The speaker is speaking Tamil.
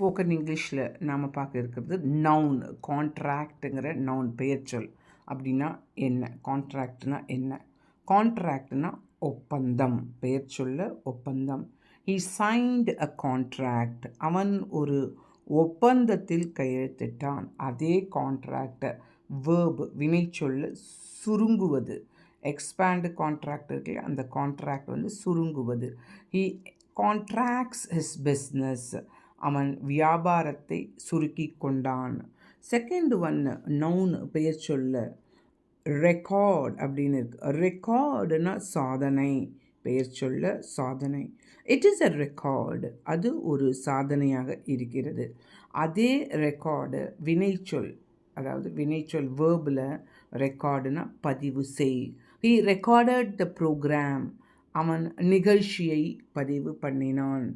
ஸ்போக்கன் இங்கிலீஷில் நாம் பார்க்க இருக்கிறது நவுன். கான்ட்ராக்டுங்கிற நவுன் பெயர்ச்சொல். அப்படின்னா என்ன? கான்ட்ராக்ட்னா என்ன? கான்ட்ராக்ட்னா ஒப்பந்தம். பெயர்ச்சொல்ல ஒப்பந்தம். He signed a contract. அவன் ஒரு ஒப்பந்தத்தில் கையெழுத்திட்டான். அதே கான்ட்ராக்டை வேர்ப் வினைச்சொல்ல சுருங்குவது. எக்ஸ்பேண்ட் கான்ட்ராக்ட் இருக்கு, அந்த கான்ட்ராக்ட் சுருங்குவது. He contracts his business. அவன் வியாபாரத்தை சுருக்கி கொண்டான். செகண்ட் ஒன் நவுன் பெயர் சொல்ல ரெக்கார்ட் அப்படின்னு இருக்கு. ரெக்கார்டுனா சாதனை. பெயர் சொல்ல சாதனை. It is a record. அது ஒரு சாதனையாக இருக்கிறது. அதே ரெக்கார்டு வினைச்சொல், அதாவது வினைச்சொல் வேர்பில் ரெக்கார்டுனா பதிவு செய். He recorded the programme. அவன் நிகழ்ச்சியை பதிவு பண்ணினான்.